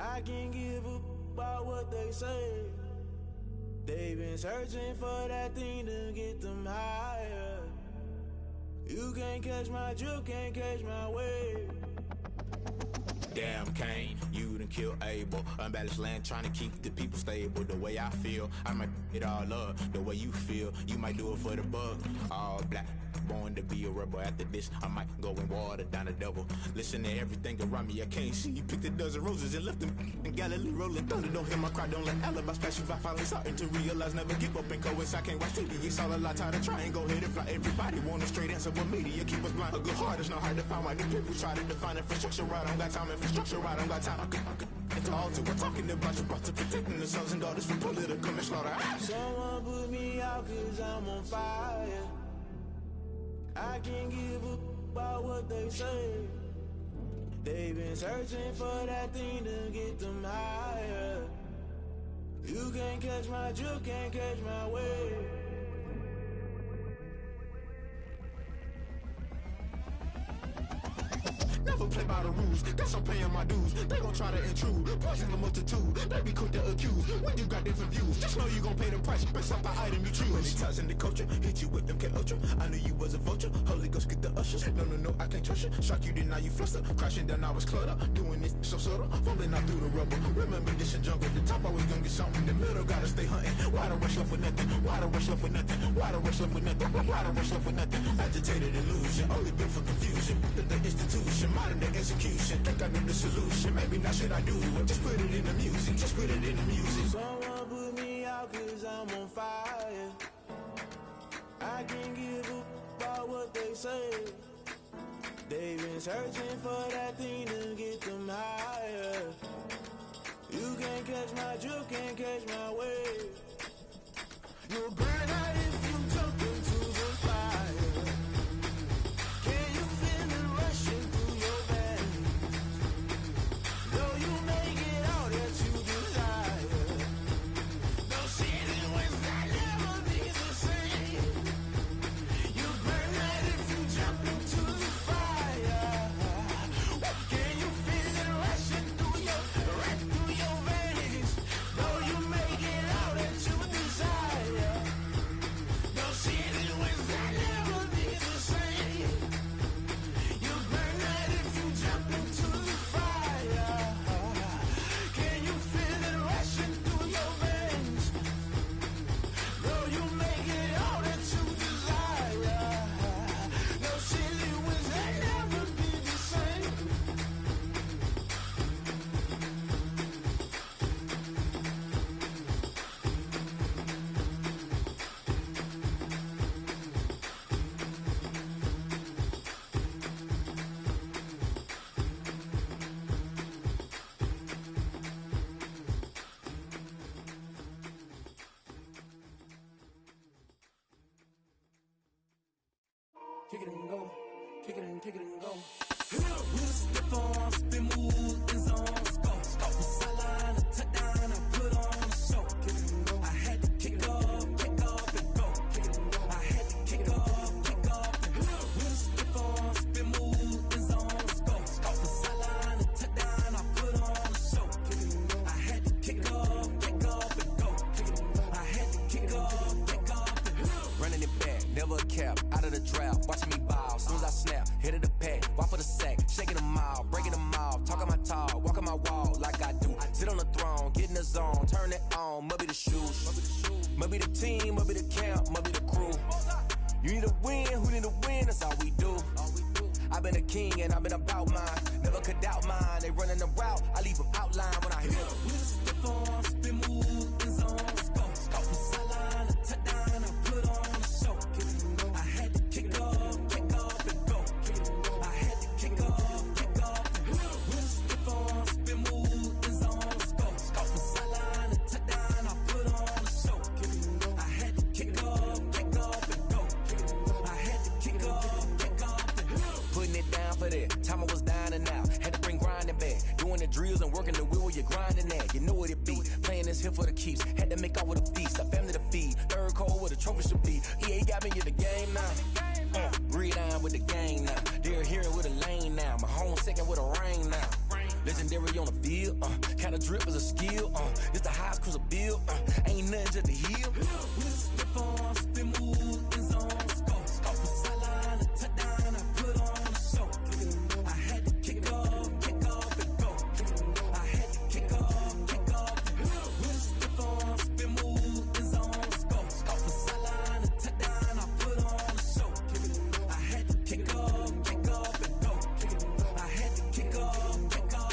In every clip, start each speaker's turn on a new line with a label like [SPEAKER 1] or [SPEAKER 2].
[SPEAKER 1] I can't give up about what they say. They've been searching for that thing to get them higher. You can't catch my drift, can't catch my wave.
[SPEAKER 2] Damn, Kane, you done killed Abel. Unbalanced land, trying to keep the people stable. The way I feel, I might it all up. The way you feel, you might do it for the bug. All black, born to be a rebel. After this, I might go and water down the devil. Listen to everything around me, I can't see. Picked a dozen roses and left them in Galilee rolling thunder. Don't hear my cry, don't let alibis pass you. I finally starting to realize, never give up and coincide. Can't watch TV, it's all a lot. Tired of trying, go ahead and fly. Everybody want a straight answer, but media keep us blind. A good heart is not hard to find. Why do people try to define infrastructure right? I don't got time, infrastructure right, I don't got time. I could at the altar, we're talking about you, brought to protecting the sons and daughters from political manslaughter.
[SPEAKER 1] Someone put me out cause I'm on fire. I can't give up about what they say. They've been searching for that thing to get them higher. You can't catch my drift, can't catch my wave.
[SPEAKER 2] Never play by the rules, guess I'm paying my dues. They gon' try to intrude, poison the multitude. They be quick to accuse, when you got different views. Just know you gon' pay the price, based off the item you choose. Many times in the culture, hit you with them K-Ultra. I knew you was a vulture, Holy Ghost get the ushers. No, I can't trust you. Shock you, then now you fluster. Crashing down, I was cluttered. Doing this so subtle, falling out through the rubble. Remember this in jungle, the top always gonna get something. The middle gotta stay hunting. Why the rush left for nothing? Why the rush left for nothing? Why the rush left for nothing? Why the rush left for nothing? Agitated illusion, only built for confusion. The institution, modern day execution. Think I know the solution, maybe now should I do it? Just put it in the music, just put it in the music.
[SPEAKER 1] Someone put me out cause I'm on fire. I can't give up about what they say. They've been searching for that thing to get them higher. You can't catch my drift, can't catch my wave. You'll burn out if you jump into the fire. Can you feel it rushing through your veins? Though you may get all that you desire, no city was that never be the same. You burn out if you jump into the fire. Can you feel it rushing through your veins? Though you may get all that you desire, no city was that never be the same. You burn out if you jump into the fire. Can you feel it rushing through your veins? Though you may get all that you desire, no city was that never be the same.
[SPEAKER 3] Kick it and go, kick it and go. We'll step on, spin, move, in zone, let's go. Sideline, a touchdown, I put on a show. Kick it and go. I had to kick off and go. Kick it and go. I had to kick off and go. We'll step on, spin, move, in zone, let's go. Sideline, a touchdown, I put on a show. Kick it and go. I had to kick off and go. Kick it and go. I had to kick off and go. Running it back, never a cap, out of the drought, watching me ball. Soon as I snap, hit of the pack, walk for the sack, shaking them all, breaking them off, talking my talk, walking my wall like I do. Sit on the throne, get in the zone, turn it on, must be the shoes, must be the team, must be the camp, must be the crew. You need a win, who need a win, that's all we do. I've been a king and I've been about mine, never could doubt mine. They running the route, I leave them outline when I hit them. We'll step on, spin, move, in zone, let's go. Sideline, a touchdown, I put on a show. I had to kick off and go. I had to kick off and go. We'll step on, spin, move, in zone, let's go. Sideline, a touchdown, I put on a show. I had to kick off and go. I had to kick off and go. Putting it down for that, time I was down and out. Had to bring grinding back, doing the drills and working the wheel where you're grinding at. You know what it be, playing this here for the keeps. Had to make out with a feast, a family to feed. Third cold where the trophy should be. EA got me in the game now. Read on with the gang now. They're hearing with a lane now. My home second with a rain now. Legendary on the field, kinda drip is a skill, it's the highest cruiser bill, ain't nothing just to heal. We step on, spin move, in zone, scope. Off the sideline, a touchdown, I put on a show. I had to kick off and go. I had to kick off and go. We step on, spin move, in zone, scope. Off the sideline, a touchdown, I put on a show. I had to kick off and go. I had to kick off and go.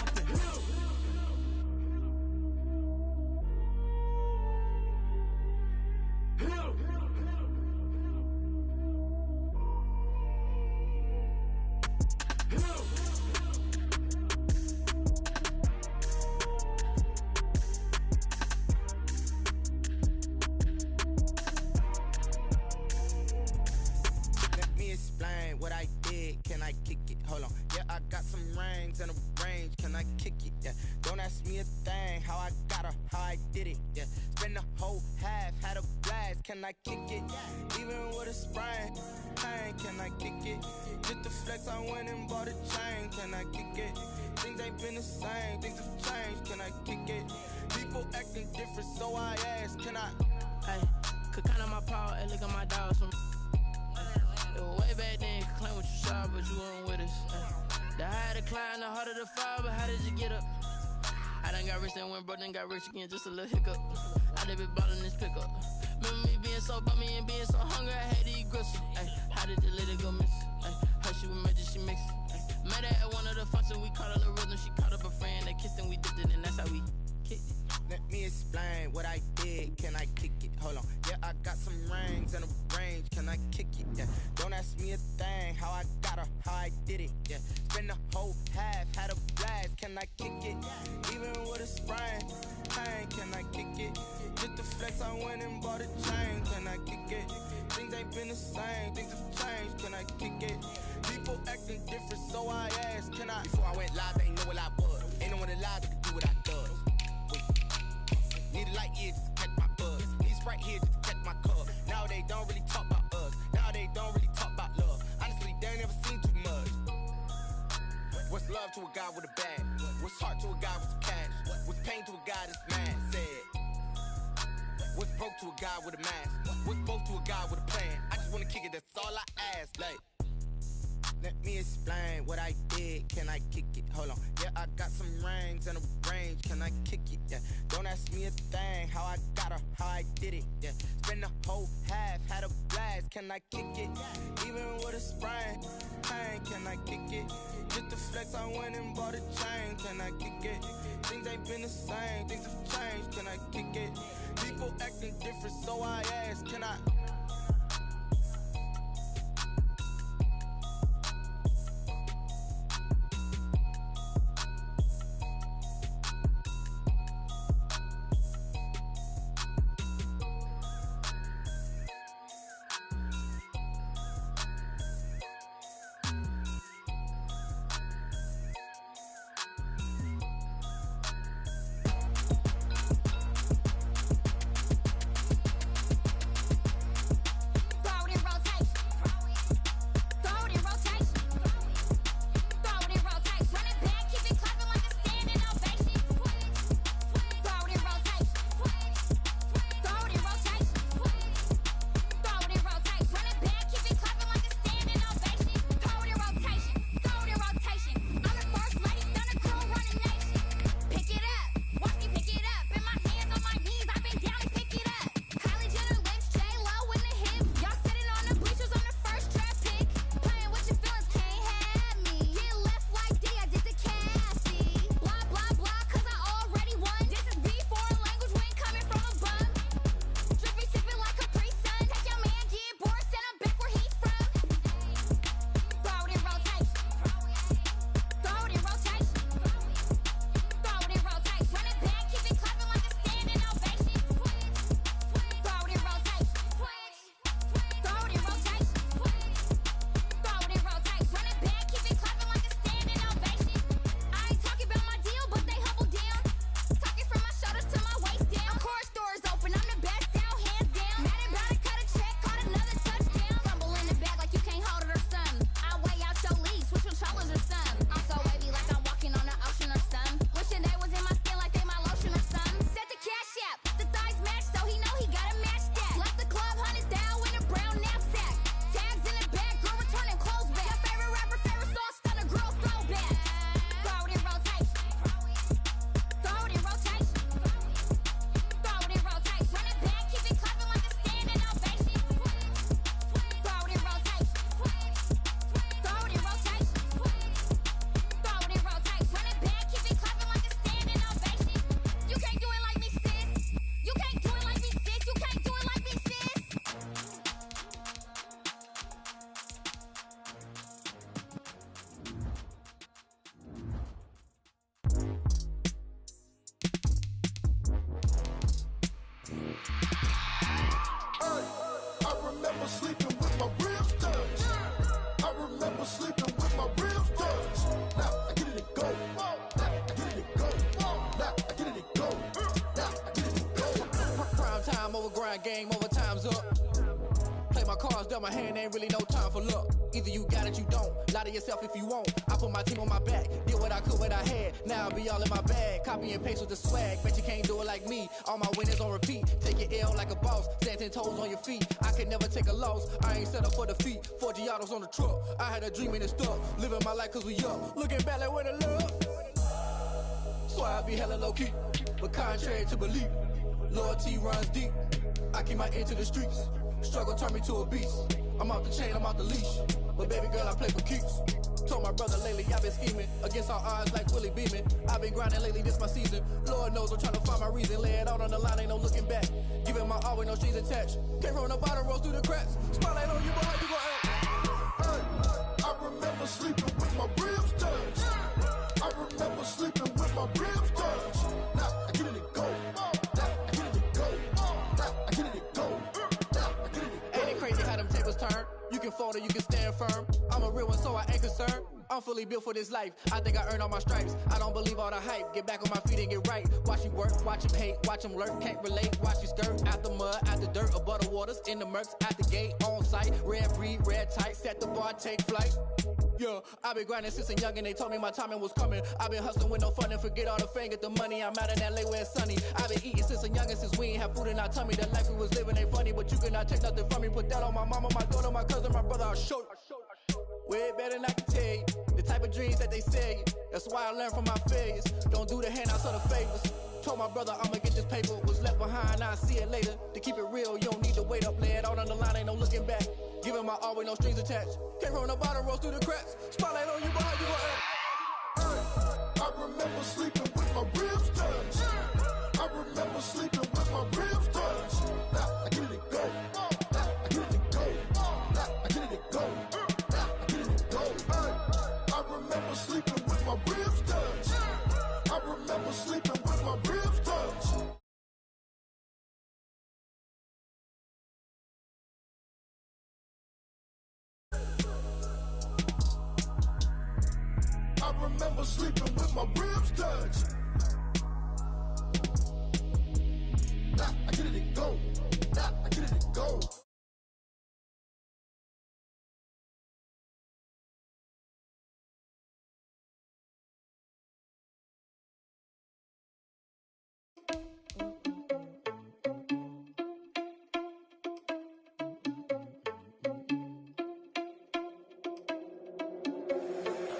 [SPEAKER 2] Let me explain what I did. Can I kick it? Hold on. Yeah, I got some rings and a range. Can I kick it? Yeah. Don't ask me a thing. How I got her, how I did it. Yeah. Spend the whole half, had a blast. Can I kick it? Even with a sprain. Pain, can I kick it? Just the flex, I went and bought a chain. Can I kick it? Things ain't been the same. Things have changed. Can I kick it? People acting different, so I ask. Can I?
[SPEAKER 4] Hey, could count on my power, and look at my dogs from. Way back then, you could claim what you saw, but you weren't with us. The higher the climb, the harder the fall, but how did you get up? I done got rich, then went broke, then got rich again, just a little hiccup. I done been ballin' this pickup. Remember me being so bummy and being so hungry, I had to eat gristle. Ay, how did the lady go miss? Ay, how she was magic, she mixed. Met her at one of the functions, we caught a little rhythm, she caught up a friend, they kissed and we dipped it, and that's how we kicked it.
[SPEAKER 2] Let me explain what I did. Can I kick it? Hold on. Yeah, I got some rings and a range. Can I kick it? Yeah. Don't ask me a thing. How I got her, how I did it. Yeah. Spend the whole half, had a blast. Can I kick it? Even with a sprain. Pain, can I kick it? Just the flex, I went and bought a chain. Can I kick it? Things ain't been the same. Things have changed. Can I kick it? People acting different, so I asked. Can I? Before I went live, they ain't know what I was. Ain't no one alive that could do what I does. Need a light ear just to catch my buzz. Need Sprite here just to catch my cup. Now they don't really talk about us. Now they don't really talk about love. Honestly, they ain't never seen too much. What's love to a guy with a bag? What's heart to a guy with some cash? What's pain to a guy that's mad? Said. What's broke to a guy with a mask? What's both to a guy with a plan? I just wanna kick it, that's all I ask. Like, let me explain what I did. Can I kick it? Hold on. Yeah, I got some rings and a range. Can I kick it? Yeah. Don't ask me a thing. How I got her, how I did it. Yeah. Spend the whole half, had a blast. Can I kick it? Even with a sprain. Pain, can I kick it? Just the flex, I went and bought a chain. Can I kick it? Things ain't been the same. Things have changed. Can I kick it? People acting different, so I ask. Can I?
[SPEAKER 4] game over, time's up. Play my cards, dealt my hand, ain't really no time for luck. Either you got it, you don't. Lie to yourself if you won't. I put my team on my back, did what I could, what I had. Now I'll be all in my bag, copy and paste with the swag. Bet you can't do it like me. All my winners on repeat. Take your L like a boss, stand 10 toes on your feet. I could never take a loss. I ain't set up for defeat. 4 Giottos on the truck. I had a dream and it stuck. Living my life cause we up. Looking back like where the love. So I be hella low key, but contrary to belief, loyalty runs deep. I keep my ear to the streets. Struggle turned me to a beast. I'm off the chain, I'm off the leash. But baby girl, I play for keeps. Told my brother lately, I've been scheming. Against all odds like Willie Beeman. I've been grinding lately, this my season. Lord knows I'm trying to find my reason. Lay it out on the line, ain't no looking back. Giving my all with no strings attached. Came from the bottom, rose through the cracks. Spotlight on you, boy, how you gon' act?
[SPEAKER 5] Hey, I remember sleeping with my ribs touched. I remember sleeping with my ribs touched. Now I get it, go. Now I get it, go. Now I get it, go.
[SPEAKER 4] Ain't it crazy how them tables turn? You can fold or you can stand firm. I'm a real one, so I ain't concerned. I'm fully built for this life. I think I earned all my stripes. I don't believe all the hype. Get back on my feet and get right. Watch you work, watch him hate, watch him lurk. Can't relate, watch you skirt. Out the mud, out the dirt, above the waters, in the murks, out the gate, on site. Red breed, red tight, set the bar, take flight. Yeah, I been grinding since a young and they told me my timing was coming. I been hustling with no fun and forget all the fame, get the money. I'm out in LA where it's sunny. I been eating since a young and since we ain't have food in our tummy. The life we was living ain't funny, but you cannot take nothing from me. Put that on my mama, my daughter, my cousin, my brother, I'll show you. Way better than I can tell you. The type of dreams that they sell you. That's why I learned from my failures. Don't do the handouts or the favors. Told my brother I'ma get this paper. Was left behind, I'll see it later. To keep it real, you don't need to wait up. Lay it out on the line, ain't no looking back. Giving my all with no strings attached. Came from the bottom, rose through the cracks. Spotlight on you, boy, how you gon' act?
[SPEAKER 5] I remember sleeping with my ribs touched. I remember sleeping with my ribs touched. Now I get it, go. Now I get it, go. Now I get it, go. Now I get it, go. I remember sleeping with my ribs touched. I remember sleeping with my ribs touched. I remember sleeping with my ribs touched. Now I get it, go. Now I get it, go.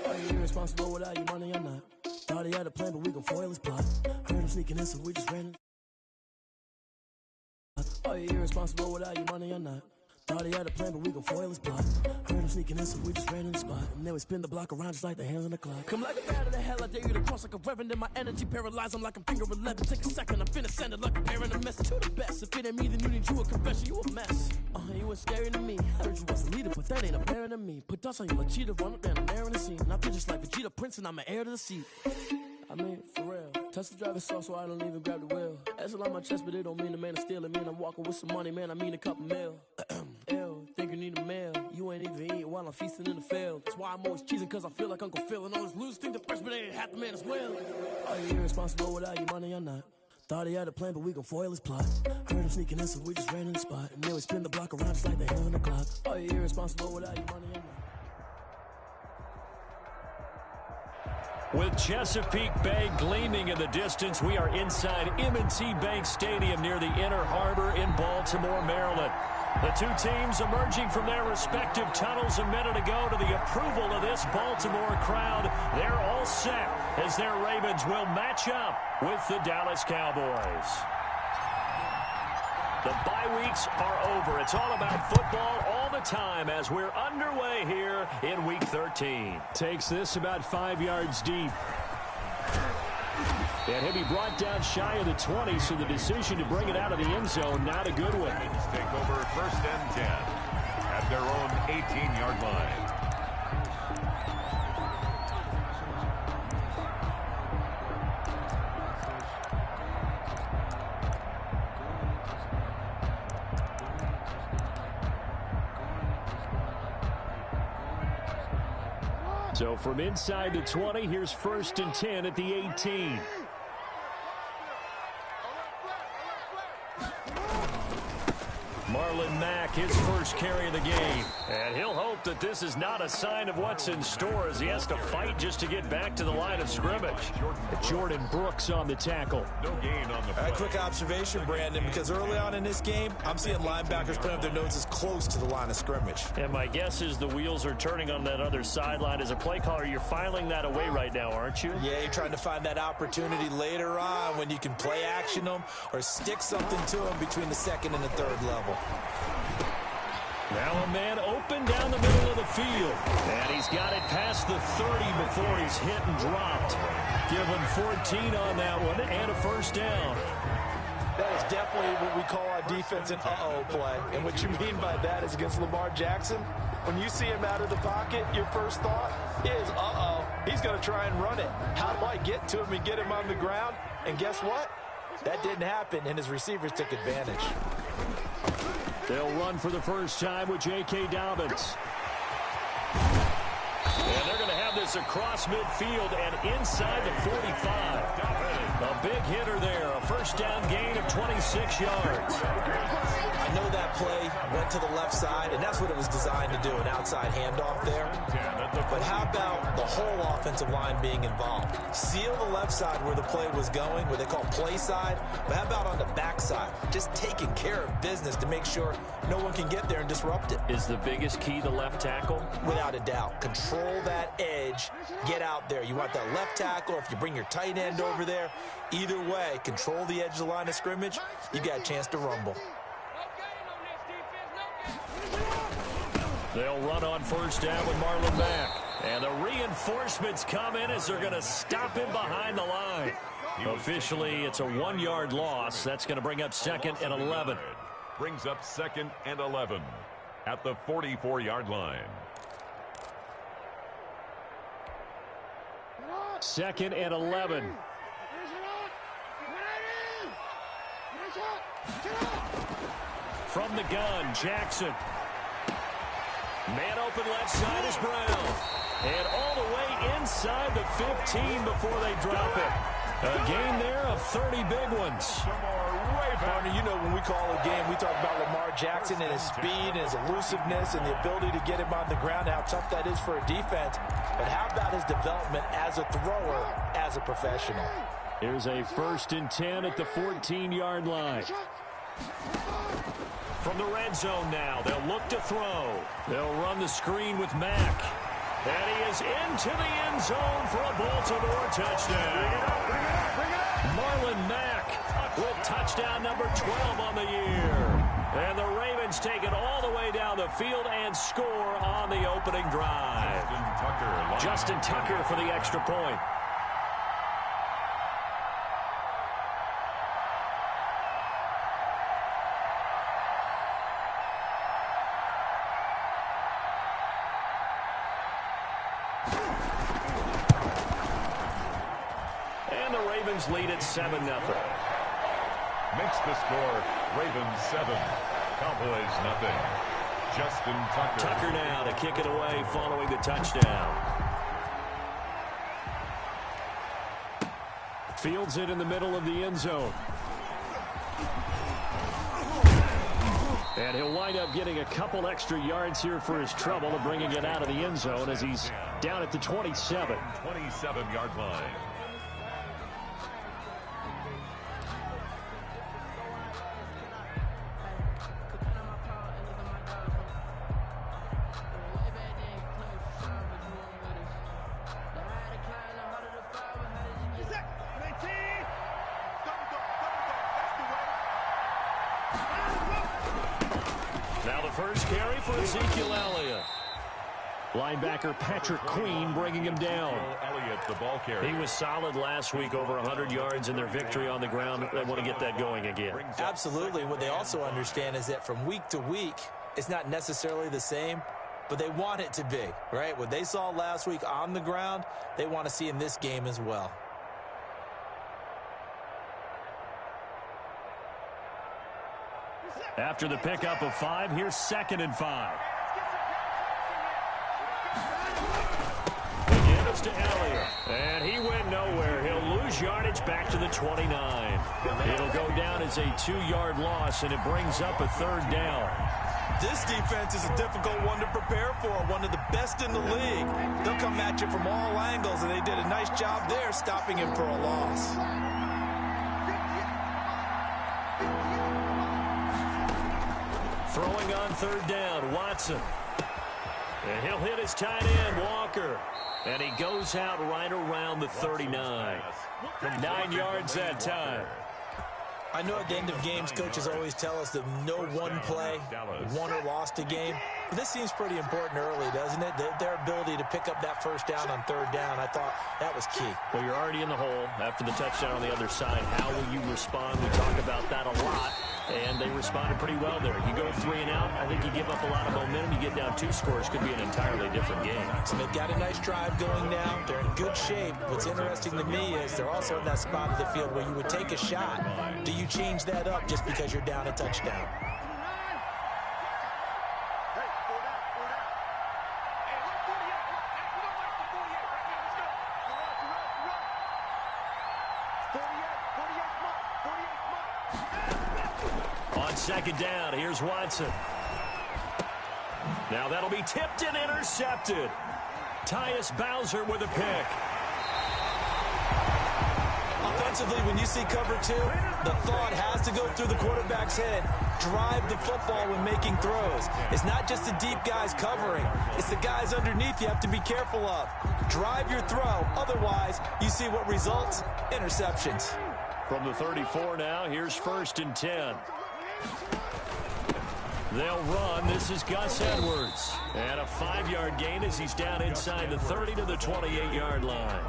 [SPEAKER 3] Are you irresponsible without your money or not? Thought he had a plan, but we gon' foil his plot. Heard him sneaking in, so we just ran. Are you irresponsible without your money or not? Thought he had a plan, but we gon' foil his plot. Heard him sneaking in, so we just ran in the spot. And then we spin the block around just like the hands on the clock. Come like a bat of the hell, I dare you to cross like a reverend. In my energy paralyzed, I'm like I'm finger 11. Take a second, I'm finna send it like a parent a message to the best. If it ain't me, then you need you a confession, you a mess. You was scary to me. Heard you was the leader, but that ain't apparent to me. Put dust on you like cheetah, run up down there in the scene. Now feel just like Vegeta Prince, and I'm an heir to the seat. I mean, for real. Touch the driver's soft, so I don't even grab the wheel. That's a lot on my chest, but it don't mean the man is stealing. Mean I'm walking with some money, man. I mean a couple mil. Ew, think you need a meal. You ain't even eating while I'm feasting in the field. That's why I'm always cheesing, cause I feel like Uncle Phil. And all those losers think the freshman ain't half the man as well. Are you irresponsible without your money or not? Thought he had a plan, but we gon' foil his plot. Heard him sneaking in, so we just ran in the spot. And then we spin the block around just like the hands on the clock. Are you irresponsible without your money or not?
[SPEAKER 6] With Chesapeake Bay gleaming in the distance, we are inside M&T Bank Stadium near the Inner Harbor in Baltimore, Maryland. The two teams emerging from their respective tunnels a minute ago to the approval of this Baltimore crowd. They're all set as their Ravens will match up with the Dallas Cowboys. The bye weeks are over. It's all about football all the time as we're underway here in Week 13.
[SPEAKER 7] Takes this about 5 yards deep.
[SPEAKER 6] And he'll be brought down shy of the 20, so the decision to bring it out of the end zone, not a good one.
[SPEAKER 8] Ravens take over 1st and 10 at their own 18-yard line.
[SPEAKER 6] So from inside the 20, here's 1st and 10 at the 18. Marlon Mack, his first carry of the game. And he'll hope that this is not a sign of what's in store as he has to fight just to get back to the line of scrimmage. Jordan Brooks on the tackle.
[SPEAKER 8] No gain on the play.
[SPEAKER 9] A quick observation, Brandon, because early on in this game, I'm seeing linebackers putting up their noses close to the line of scrimmage.
[SPEAKER 6] And my guess is the wheels are turning on that other sideline. As a play caller, you're filing that away right now, aren't you?
[SPEAKER 9] Yeah, you're trying to find that opportunity later on when you can play action them or stick something to them between the second and the third level.
[SPEAKER 6] Now a man open down the middle of the field. And he's got it past the 30 before he's hit and dropped. Give him 14 on that one and a first down.
[SPEAKER 9] That is definitely what we call on defense an uh-oh play. And what you mean by that is against Lamar Jackson, when you see him out of the pocket, your first thought is, uh-oh, he's going to try and run it. How do I get to him and get him on the ground? And guess what? That didn't happen, and his receivers took advantage.
[SPEAKER 6] They'll run for the first time with J.K. Dobbins. And they're going to have this across midfield and inside the 45. A big hitter there. A first down gain of 26 yards.
[SPEAKER 9] I know that play went to the left side, and that's what it was designed to do, an outside handoff there. But how about the whole offensive line being involved? Seal the left side where the play was going, what they call play side. But how about on the back side? Just taking care of business to make sure no one can get there and disrupt it.
[SPEAKER 6] Is the biggest key the left tackle?
[SPEAKER 9] Without a doubt. Control that edge. Get out there. You want that left tackle. If you bring your tight end over there, either way, control the edge of the line of scrimmage. You got a chance to rumble.
[SPEAKER 6] They'll run on first down with Marlon Mack. And the reinforcements come in as they're going to stop him behind the line. Officially, it's a 1-yard loss. That's going to bring up 2nd and 11.
[SPEAKER 8] Brings up 2nd and 11 at the 44-yard line.
[SPEAKER 6] 2nd and 11. From the gun, Jackson. Man open left side is Brown. And all the way inside the 15 before they drop it. A gain there of 30 big ones.
[SPEAKER 9] Partner, you know when we call a game, we talk about Lamar Jackson and his speed and his elusiveness and the ability to get him on the ground, how tough that is for a defense. But how about his development as a thrower, as a professional?
[SPEAKER 6] Here's a 1st and 10 at the 14-yard line. From the red zone now, they'll look to throw. They'll run the screen with Mack. And he is into the end zone for a Baltimore touchdown. Marlon Mack with touchdown number 12 on the year. And the Ravens take it all the way down the field and score on the opening drive. Justin Tucker for the extra point. And the Ravens lead at 7-0.
[SPEAKER 8] Makes the score Ravens 7, Cowboys nothing. Justin Tucker.
[SPEAKER 6] Tucker now to kick it away following the touchdown. Fields it in the middle of the end zone. And he'll wind up getting a couple extra yards here for his trouble of bringing it out of the end zone as he's down at the 27.
[SPEAKER 8] 27-yard line.
[SPEAKER 6] Now the first carry for Ezekiel Elliott. Linebacker Patrick Queen bringing him down.
[SPEAKER 8] Elliott, the ball carrier.
[SPEAKER 6] He was solid last week, over 100 yards in their victory on the ground. They want to get that going again.
[SPEAKER 9] Absolutely. What they also understand is that from week to week, it's not necessarily the same, but they want it to be, right? What they saw last week on the ground, they want to see in this game as well.
[SPEAKER 6] After the pickup of 5, here's 2nd and 5. Again, it's to Elliott. And he went nowhere. He'll lose lose yardage back to the 29. It'll go down as a 2-yard loss, and it brings up a third down.
[SPEAKER 9] This defense is a difficult one to prepare for, one of the best in the league. They'll come at you from all angles, and they did a nice job there stopping him for a loss.
[SPEAKER 6] Throwing on third down, Watson. And he'll hit his tight end, Walker. And he goes out right around the 39. 9 yards that time.
[SPEAKER 9] I know at the end of games, coaches always tell us that no one play won or lost a game. But this seems pretty important early, doesn't it? Their ability to pick up that first down on third down, I thought that was key.
[SPEAKER 6] Well, you're already in the hole after the touchdown on the other side. How will you respond? We talk about that a lot. And they responded pretty well there. You go 3 and out, I think you give up a lot of momentum. You get down 2 scores, could be an entirely different game.
[SPEAKER 9] So they've got a nice drive going now. They're in good shape. What's interesting to me is they're also in that spot of the field where you would take a shot. Do you change that up just because you're down a touchdown?
[SPEAKER 6] Second down, here's Watson. Now that'll be tipped and intercepted. Tyus Bowser with a pick.
[SPEAKER 9] Offensively, when you see cover 2, the thought has to go through the quarterback's head. Drive the football when making throws. It's not just the deep guys covering. It's the guys underneath you have to be careful of. Drive your throw. Otherwise, you see what results? Interceptions.
[SPEAKER 6] From the 34 now, here's 1st and 10. They'll run. This is Gus Edwards. And a 5-yard gain as he's down inside the 30 to the 28-yard line.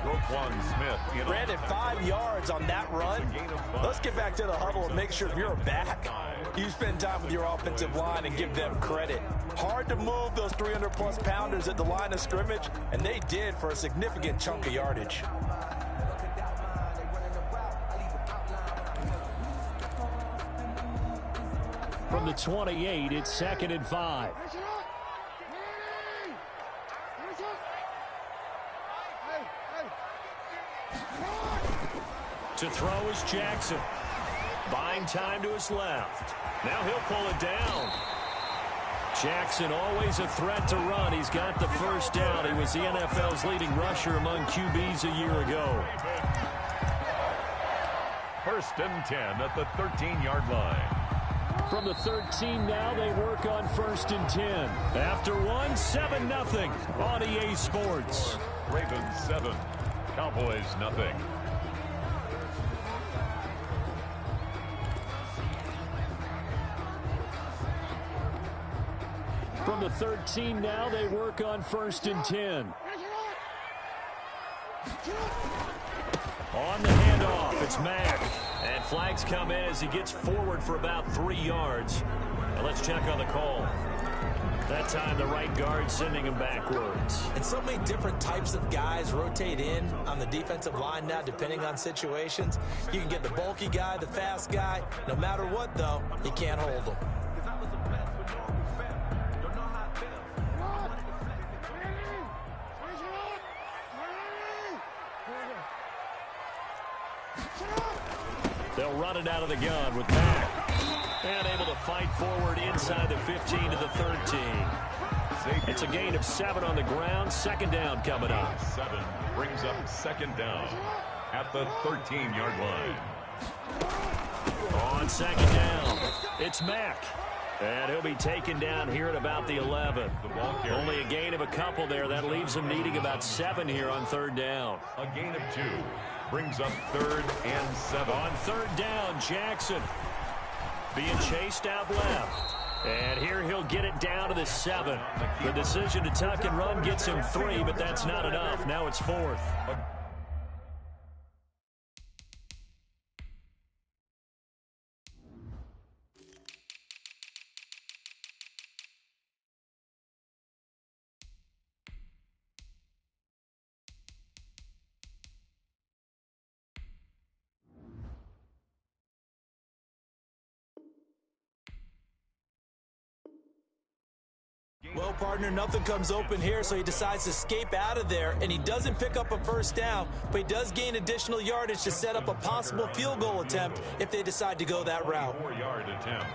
[SPEAKER 8] Roquan Smith.
[SPEAKER 9] Brandon, 5 yards on that run. Let's get back to the huddle and make sure if you're back, you spend time with your offensive line and give them credit. Hard to move those 300-plus pounders at the line of scrimmage, and they did for a significant chunk of yardage.
[SPEAKER 6] From the 28, it's 2nd and 5. To throw is Jackson. Buying time to his left. Now he'll pull it down. Jackson always a threat to run. He's got the first down. He was the NFL's leading rusher among QBs a year ago.
[SPEAKER 8] 1st and 10 at the 13-yard line.
[SPEAKER 6] From the 13 now, they work on 1st and 10. After 7-0 on EA Sports.
[SPEAKER 8] Ravens 7, Cowboys 0.
[SPEAKER 6] From the 13 now, they work on 1st and 10. On the handoff, it's Mack. And flags come in as he gets forward for about 3 yards. And let's check on the call. That time, the right guard sending him backwards.
[SPEAKER 9] And so many different types of guys rotate in on the defensive line now, depending on situations. You can get the bulky guy, the fast guy. No matter what, though, you can't hold them.
[SPEAKER 6] They'll run it out of the gun with Mack. And able to fight forward inside the 15 to the 13. It's a gain of 7 on the ground. 2nd down coming up.
[SPEAKER 8] 7 brings up 2nd down at the 13-yard line.
[SPEAKER 6] On 2nd down, it's Mack. And he'll be taken down here at about the 11. Only a gain of a couple there. That leaves him needing about 7 here on 3rd down.
[SPEAKER 8] A gain of 2 brings up 3rd and 7.
[SPEAKER 6] On 3rd down, Jackson being chased out left. And here he'll get it down to the 7. The decision to tuck and run gets him 3, but that's not enough. Now it's 4th.
[SPEAKER 9] Well, partner. Nothing comes open here, so he decides to escape out of there, and he doesn't pick up a first down, but he does gain additional yardage to set up a possible field goal attempt if they decide to go that route.
[SPEAKER 8] 4-yard attempt.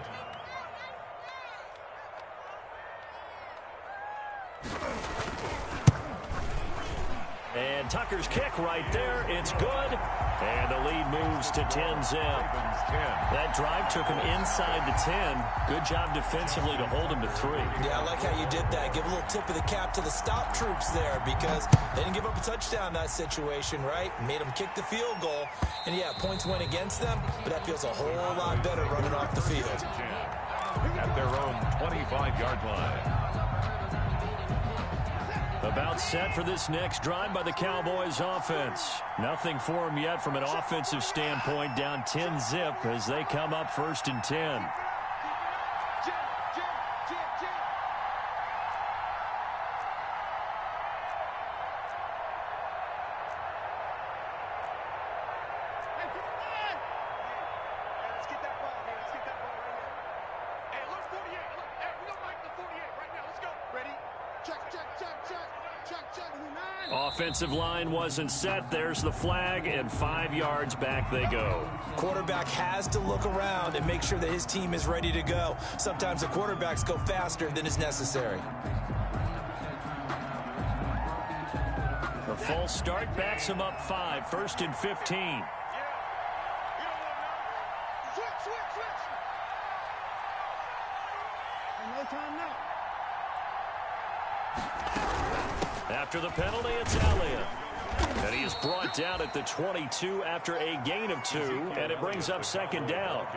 [SPEAKER 6] And Tucker's kick right there. It's good. And the lead moves to 10-zip. That drive took him inside the 10. Good job defensively to hold him to 3.
[SPEAKER 9] Yeah, I like how you did that. Give a little tip of the cap to the stop troops there because they didn't give up a touchdown in that situation, right? Made them kick the field goal. And, yeah, points went against them, but that feels a whole lot better running off the field.
[SPEAKER 8] At their own 25-yard line.
[SPEAKER 6] About set for this next drive by the Cowboys offense. Nothing for them yet from an offensive standpoint, down 10-zip as they come up 1st and 10. Offensive line wasn't set. There's the flag, and 5 yards back they go.
[SPEAKER 9] Quarterback has to look around and make sure that his team is ready to go. Sometimes the quarterbacks go faster than is necessary.
[SPEAKER 6] The false start backs him up 5, 1st and 15. After the penalty, it's Elliott. And he is brought down at the 22 after a gain of 2, and it brings up 2nd down.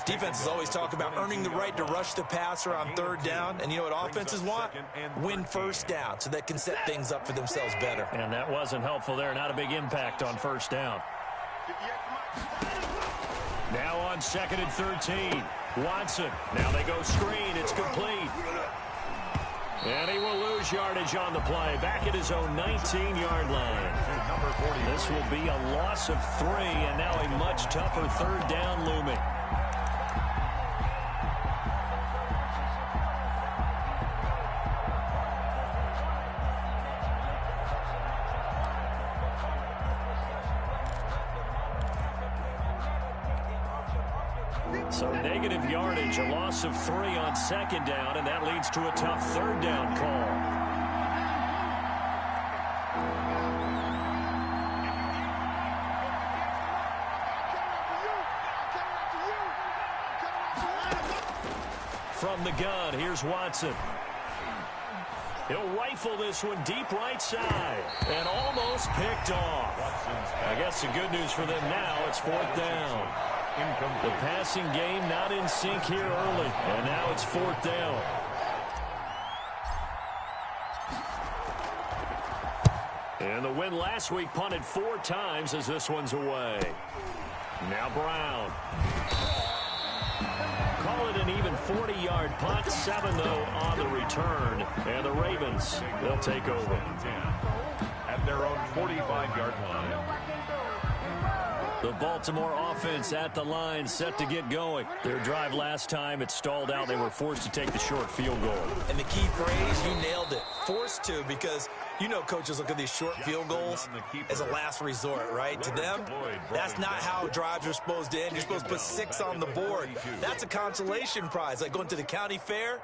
[SPEAKER 9] Defenses always talk about earning the right to rush the passer on 3rd down, and you know what offenses want? Win 1st down so they can set things up for themselves better.
[SPEAKER 6] And that wasn't helpful there. Not a big impact on 1st down. Now on 2nd and 13. Watson. Now they go screen. It's complete. And he will lose yardage on the play. Back at his own 19-yard line. This will be a loss of 3, and now a much tougher 3rd down looming. So negative yardage, a loss of 3 on 2nd down, and that leads to a tough 3rd down call. From the gun, here's Watson. He'll rifle this one deep right side, and almost picked off. I guess the good news for them now, it's 4th down. The passing game not in sync here early, and now it's 4th down. And the win last week punted 4 times as this one's away. Now Brown. Call it an even 40-yard punt, 7 though on the return, and the Ravens, they'll take over.
[SPEAKER 8] At their own 45-yard line.
[SPEAKER 6] The Baltimore offense at the line, set to get going. Their drive last time, it stalled out. They were forced to take the short field goal.
[SPEAKER 9] And the key phrase, you nailed it, forced to, because you know coaches look at these short field goals as a last resort, right? To them, that's not how drives are supposed to end. You're supposed to put 6 on the board. That's a consolation prize. Like going to the county fair,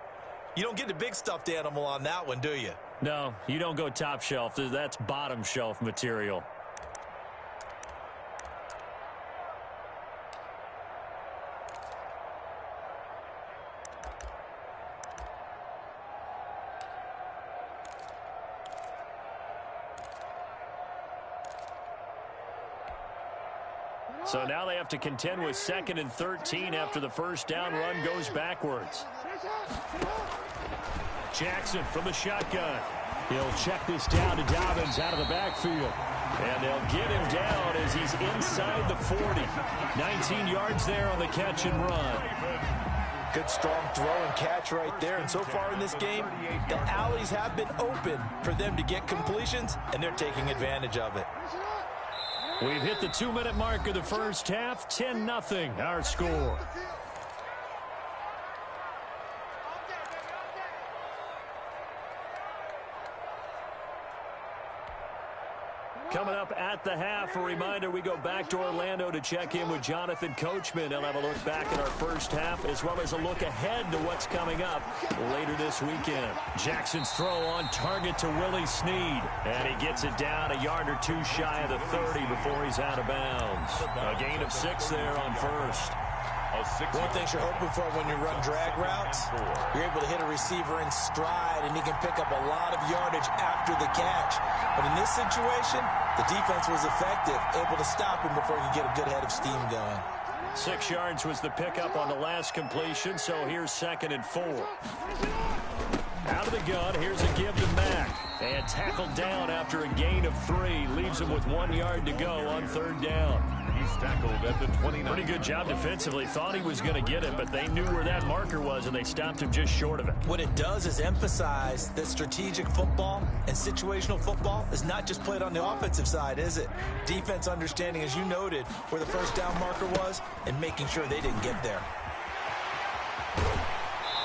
[SPEAKER 9] you don't get the big stuffed animal on that one, do you?
[SPEAKER 6] No, you don't go top shelf. That's bottom shelf material. So now they have to contend with 2nd and 13 after the 1st down run goes backwards. Jackson from the shotgun. He'll check this down to Dobbins out of the backfield. And they'll get him down as he's inside the 40. 19 yards there on the catch and run.
[SPEAKER 9] Good strong throw and catch right there. And so far in this game, the alleys have been open for them to get completions, and they're taking advantage of it.
[SPEAKER 6] We've hit the 2-minute mark of the first half. 10-0 our score. Coming up at the half, a reminder, we go back to Orlando to check in with Jonathan Coachman. He'll have a look back at our first half as well as a look ahead to what's coming up later this weekend. Jackson's throw on target to Willie Snead, and he gets it down a yard or two shy of the 30 before he's out of bounds. A gain of 6 there on first.
[SPEAKER 9] One thing you're hoping for when you run drag routes, you're able to hit a receiver in stride, and he can pick up a lot of yardage after the catch. But in this situation, the defense was effective, able to stop him before he could get a good head of steam going.
[SPEAKER 6] 6 yards was the pickup on the last completion, so here's 2nd and 4. Out of the gun, here's a give to Mack. And tackled down after a gain of 3. Leaves him with 1 yard to go on 3rd down.
[SPEAKER 8] He's tackled at the 29.
[SPEAKER 6] Pretty good job defensively. Thought he was going to get it, but they knew where that marker was, and they stopped him just short of it.
[SPEAKER 9] What it does is emphasize that strategic football and situational football is not just played on the offensive side, is it? Defense understanding, as you noted, where the first down marker was and making sure they didn't get there.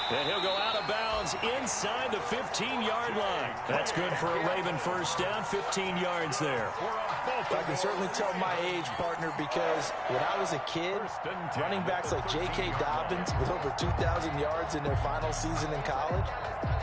[SPEAKER 6] And he'll go out of bounds inside the 15-yard line. That's good for a Raven first down, 15 yards there.
[SPEAKER 9] I can certainly tell my age, partner, because when I was a kid, running backs like J.K. Dobbins with over 2,000 yards in their final season in college,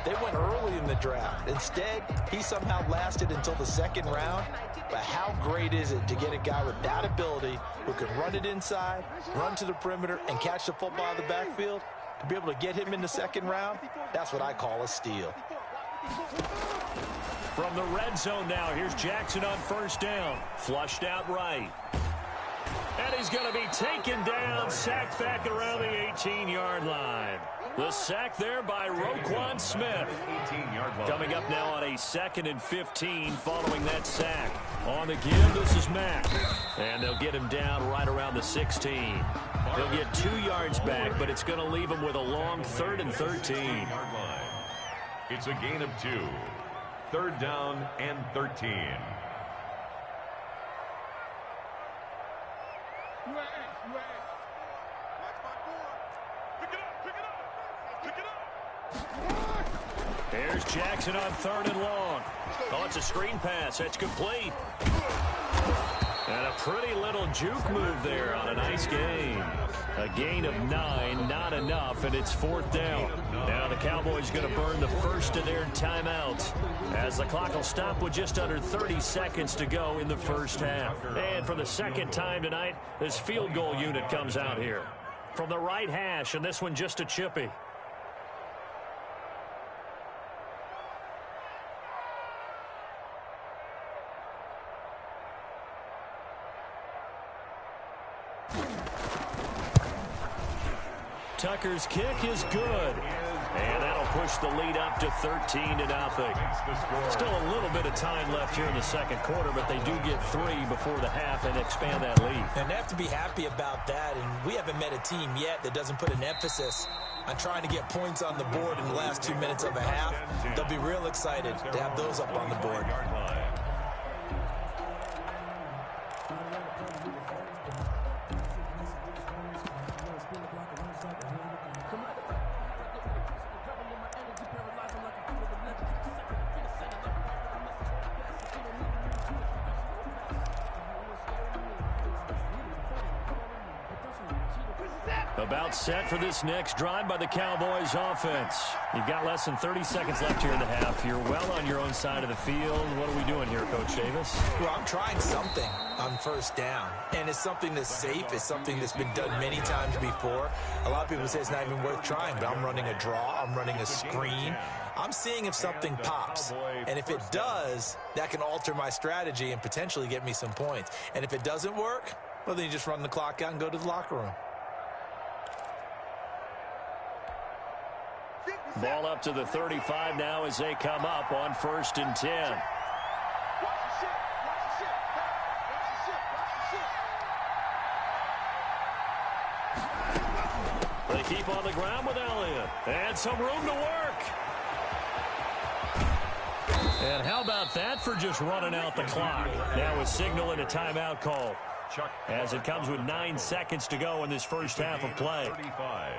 [SPEAKER 9] they went early in the draft. Instead, he somehow lasted until the 2nd round. But how great is it to get a guy with that ability who can run it inside, run to the perimeter, and catch the football out of the backfield? To be able to get him in the 2nd round, that's what I call a steal.
[SPEAKER 6] From the red zone now, here's Jackson on first down. Flushed out right. And he's going to be taken down, sacked back around the 18-yard line. The sack there by Roquan Smith. Coming up now on a 2nd and 15 following that sack. On the give, this is Mack. And they'll get him down right around the 16. He'll get 2 yards back, but it's going to leave him with a long 3rd and 13.
[SPEAKER 8] It's a gain of 2. 3rd down and 13.
[SPEAKER 6] There's Jackson on 3rd and long. Oh, it's a screen pass. That's complete. And a pretty little juke move there on a nice gain. A gain of 9, not enough, and it's 4th down. Now the Cowboys going to burn the first of their timeouts as the clock will stop with just under 30 seconds to go in the first half. And for the 2nd time tonight, this field goal unit comes out here. From the right hash, and this one just a chippy. Tucker's kick is good. And that'll push the lead up to 13-0. Still a little bit of time left here in the 2nd quarter, but they do get 3 before the half and expand that lead.
[SPEAKER 9] And they have to be happy about that, and we haven't met a team yet that doesn't put an emphasis on trying to get points on the board in the last 2 minutes of a half. They'll be real excited to have those up on the board.
[SPEAKER 6] About set for this next drive by the Cowboys offense. You've got less than 30 seconds left here in the half. You're well on your own side of the field. What are we doing here, Coach Davis?
[SPEAKER 9] Well, I'm trying something on first down. And it's something that's safe. It's something that's been done many times before. A lot of people say it's not even worth trying, but I'm running a draw. I'm running a screen. I'm seeing if something pops. And if it does, that can alter my strategy and potentially get me some points. And if it doesn't work, well, then you just run the clock out and go to the locker room.
[SPEAKER 6] Ball up to the 35 now as they come up on 1st and 10. They keep on the ground with Elliott. And some room to work. And how about that for just running out the clock? Now a signal and a timeout call. as it comes with 9 seconds to go in this first half of play.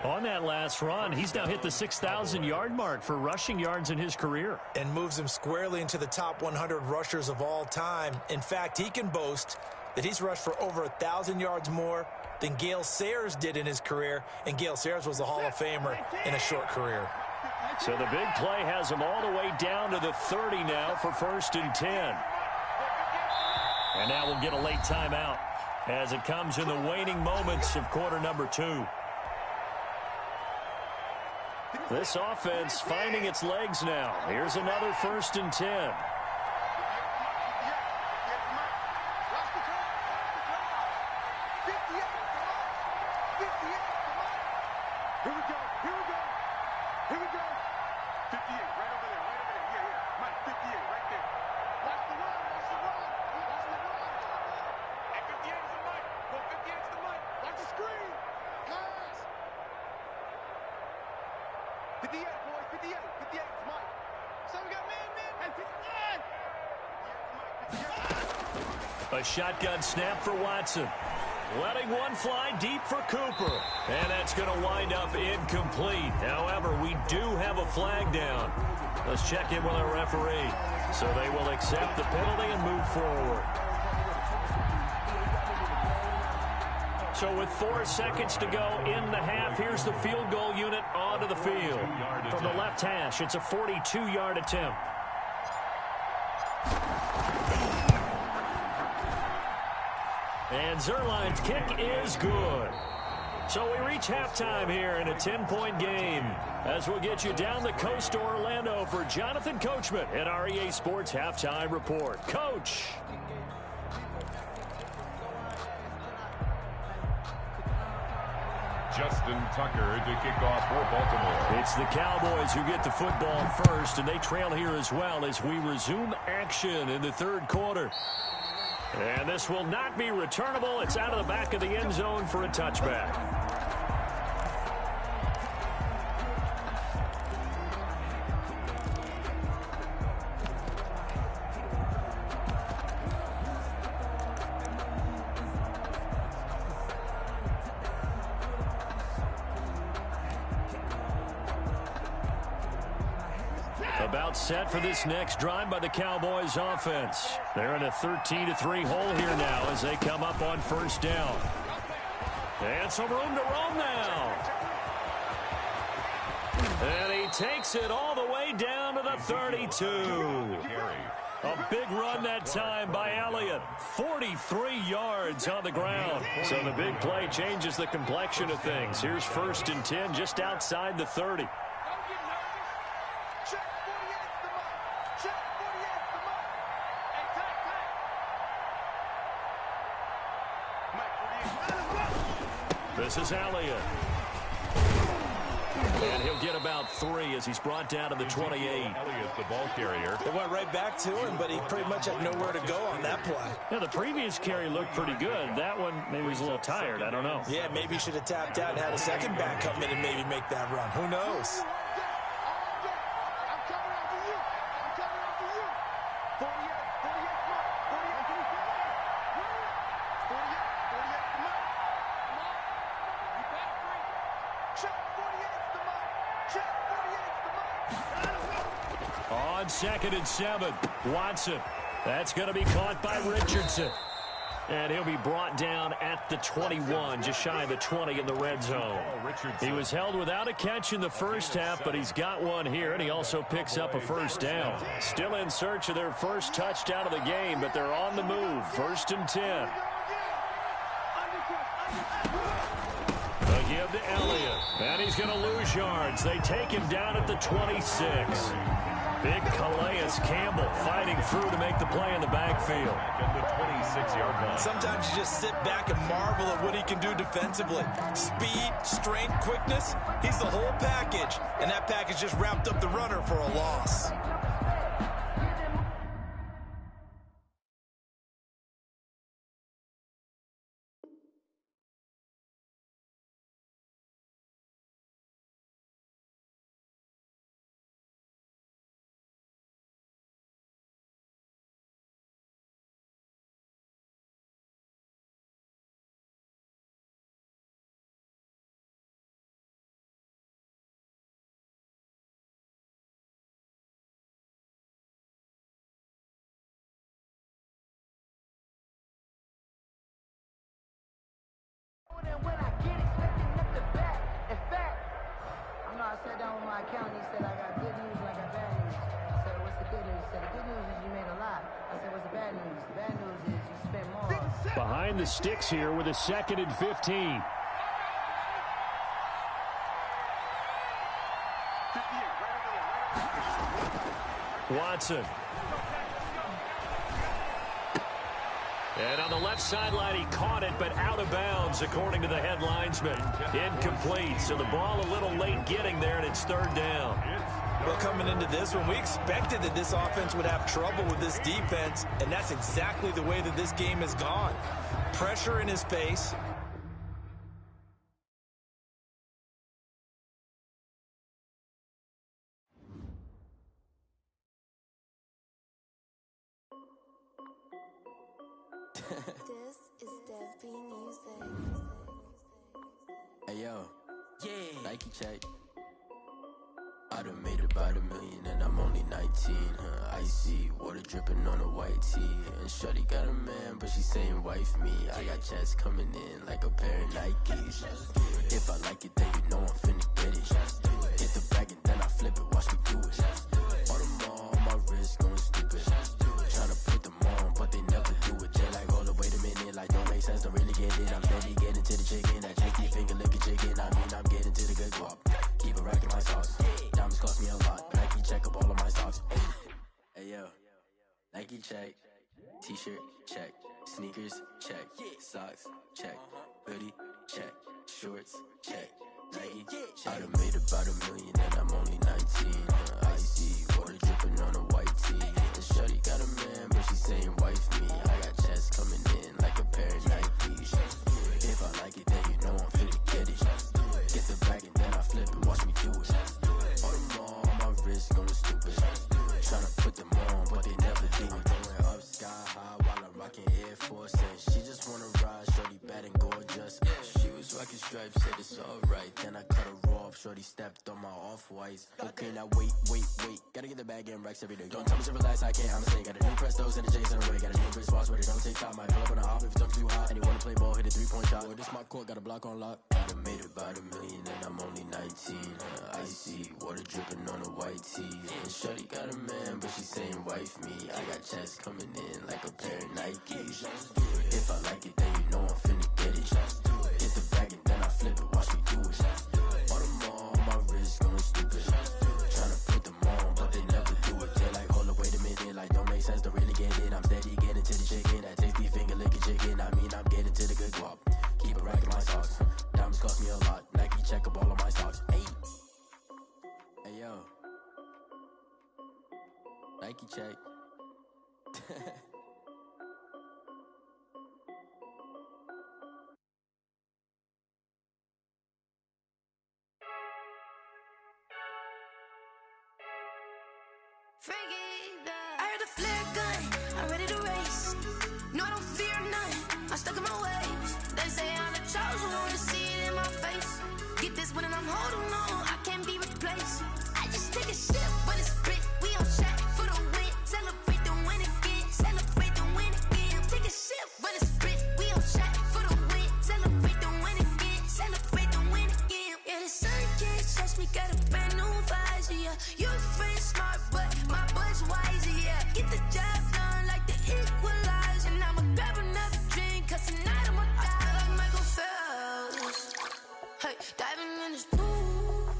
[SPEAKER 6] On that last run, he's now hit the 6,000-yard mark for rushing yards in his career.
[SPEAKER 9] And moves him squarely into the top 100 rushers of all time. In fact, he can boast that he's rushed for over 1,000 yards more than Gale Sayers did in his career, and Gale Sayers was a Hall of Famer in a short career.
[SPEAKER 6] So the big play has him all the way down to the 30 now for 1st and 10. And now we'll get a late timeout as it comes in the waning moments of quarter number 2. This offense finding its legs now. Here's another 1st and 10. A shotgun snap for Watson. Letting one fly deep for Cooper. And that's going to wind up incomplete. However, we do have a flag down. Let's check in with our referee. So they will accept the penalty and move forward. So with 4 seconds to go in the half, here's the field goal unit onto the field. From the left hash, it's a 42-yard attempt. And Zerline's kick is good. So we reach halftime here in a 10-point game as we'll get you down the coast to Orlando for Jonathan Coachman at our EA Sports Halftime Report. Coach.
[SPEAKER 8] Justin Tucker to kick off for Baltimore.
[SPEAKER 6] It's the Cowboys who get the football first, and they trail here as well as we resume action in the 3rd quarter. And this will not be returnable. It's out of the back of the end zone for a touchback. About set for this next drive by the Cowboys offense. They're in a 13-3 hole here now as they come up on 1st down. And some room to roam now. And he takes it all the way down to the 32. A big run that time by Elliott. 43 yards on the ground. So the big play changes the complexion of things. Here's 1st and 10 just outside the 30. This is Elliott. And he'll get about 3 as he's brought down to the 28.
[SPEAKER 8] Elliott, the ball carrier.
[SPEAKER 9] It went right back to him, but he pretty much had nowhere to go on that play.
[SPEAKER 6] Yeah, the previous carry looked pretty good. That one, maybe he's a little tired. I don't know.
[SPEAKER 9] Yeah, maybe he should have tapped out and had a second back come in and maybe make that run. Who knows?
[SPEAKER 6] On 2nd and 7, Watson. That's going to be caught by Richardson. And he'll be brought down at the 21, just shy of the 20 in the red zone. He was held without a catch in the first half, but he's got one here, and he also picks up a 1st down. Still in search of their first touchdown of the game, but they're on the move. 1st and 10. A give to Elliott, and he's going to lose yards. They take him down at the 26. Big Calais Campbell fighting through to make the play in the backfield.
[SPEAKER 8] At the 26-yard line.
[SPEAKER 9] Sometimes you just sit back and marvel at what he can do defensively. Speed, strength, quickness, he's the whole package. And that package just wrapped up the runner for a loss.
[SPEAKER 10] sat down with my accountant. He said, I got good news and I got bad news. I said, what's the good news? He said, the good news is you made a lot. I said, what's the bad news? The bad news is you spent more.
[SPEAKER 7] Behind the sticks here with a 2nd and 15. Watson. And on the left sideline, he caught it, but out of bounds, according to the head linesman. Incomplete, so the ball a little late getting there, and it's 3rd down.
[SPEAKER 9] Well, coming into this one, we expected that this offense would have trouble with this defense, and that's exactly the way that this game has gone. Pressure in his face.
[SPEAKER 11] This is Dev B Music.
[SPEAKER 12] Hey yo, yeah, Nike check. I done made about $1 million and I'm only 19. Icy water dripping on a white tee. And shorty got a man, but she saying wife me. I got checks coming in like a pair of Nikes. If I like it, then you know I'm finna get it. Hit the bag and then I flip it, watch me do it. All them all on my wrist going stupid. Tryna put them on, but they never do it. They like, hold up, wait a minute, like don't make sense, don't really get it. I'm steady getting to the chicken, that tricky finger licking chicken. I mean, I'm getting to the good guap. Keep it racking my sauce. Diamonds cost me a lot. Nike check up all of my stocks. Hey yo, Nike check. T-shirt check. Sneakers check. Socks check. Hoodie check. Shorts check. Nike check. I done made about $1 million and I'm only 19. Icy water dripping on a white tee. And shorty got a man, but she saying wife me. I got checks coming in like a pair of Nikes. If I like it, then you know I'm finna get it. Get the bag and then I flip it, watch me do it. All them all on my wrist going stupid. Tryna put them on, but they never do it. Going up sky high while I'm rocking Air Force. And she just wanna ride, shorty bad and gorgeous. She was rocking stripes, said it's alright. Then I cut her off, shorty stepped on my off-whites. Okay, now wait. Gotta get the bag and racks every day. Don't tell me to relax, I can't, I'ma say. Got a new Prestos and a J's in a way. Got a new wristwatch with it, don't take time. Might pull up on a hop if it's talking too hot. And you wanna play ball, hit a 3-point shot. Boy, this my court, got a block on lock. I done made about $1 million and I'm only 19. Icy water dripping on a white tee. And shorty got a man, but she saying wife me. I got checks coming in like a pair of Nikes. If I like it, then you know I'm finna get it. Hit the bag and then I flip it, watch me do it. All them all on my wrist going stupid. Tryna put them on, but they never do it. They like, hold up, wait a minute, like don't make sense, don't really get it. I'm steady getting to the chicken, that tasty finger licking chicken. I mean, I'm getting to the good guap. Keep it racking my socks. Diamonds cost me a lot. Nike check up all of my stocks. Hey yo, Nike check.
[SPEAKER 11] I heard the flare gun, I'm ready to race. No, I don't fear none, I'm stuck in my ways. They say I'm the chosen one, to see it in my face. Get this one and I'm holding on, I can't be replaced. I just take a sip, but it's split, we on track for the win. Celebrate the win again, celebrate the win again. Take a sip, but it's split, we on track for the win. Celebrate the win again, celebrate the win again. Yeah, the sun can't touch me, got a brand new visor, yeah. You're friend smart, but my bud's wiser, yeah. Get the job done like the equalizer. And I'ma grab another drink, cause tonight I'ma die. I feel like Michael Phelps. Hey, diving in this pool.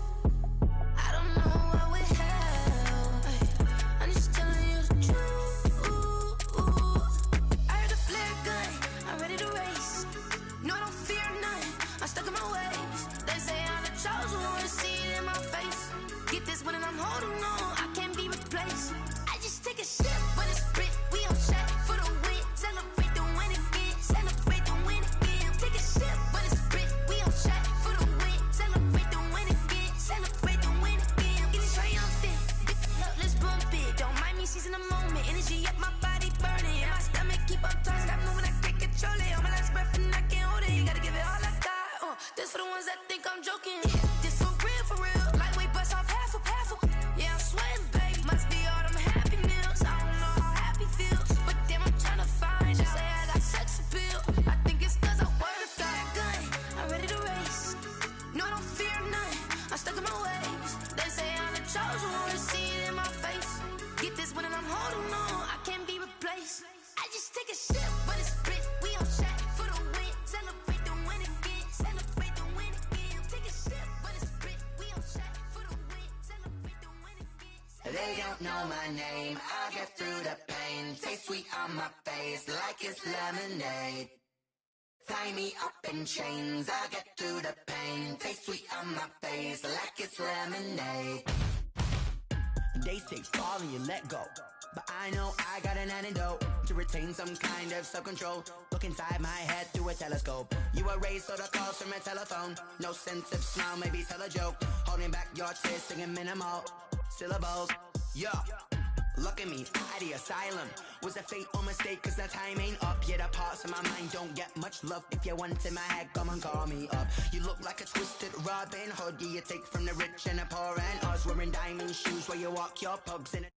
[SPEAKER 11] I don't know what would help. Hey, I'm just telling you the truth. I heard the flare gun, I'm ready to race. No, I don't fear none, I'm stuck in my ways. They say I'm the chosen one, to see it in my face. Get this one and I'm holding on, I can't be replaced. I just take a sip, but it's split, we on track for the win. Celebrate the win again, celebrate the win again. Take a sip, but it's split, we on track for the win. Celebrate the win again, celebrate the win again. Get it triumphant, look, let's bump it. Don't mind me seizing the moment, energy up my body burning. And my stomach keep up turning, stop moving, I can't control it. On my last breath and I can't hold it, you gotta give it all I got. This for the ones that think I'm joking. This for real, lightweight bust off half a. Yeah, I'm sweating, baby, must be all them happy meals. I don't know how happy feels, but damn, I'm tryna find out. Say I got sex appeal, I think it's cause I work out. Gun, I'm ready to race. No, I don't fear none, I'm stuck in my ways.
[SPEAKER 13] They don't know my name, I get through the pain. Taste sweet on my face like it's lemonade. Tie me up in chains, I get through the pain. Taste sweet on my face like it's lemonade.
[SPEAKER 14] They say fall and you let go, but I know I got an antidote to retain some kind of self-control. Look inside my head through a telescope. You erase all the calls from a telephone. No sense of smile, maybe tell a joke. Holding back your tears, singing minimal syllables. Yeah, look at me, at the asylum. Was a fate or mistake, cause the time ain't up. Yeah, the parts of my mind don't get much love. If you want in my head, come and call me up. You look like a twisted Robin Hood. You take from the rich and the poor and us. Wearing diamond shoes where you walk your pugs in a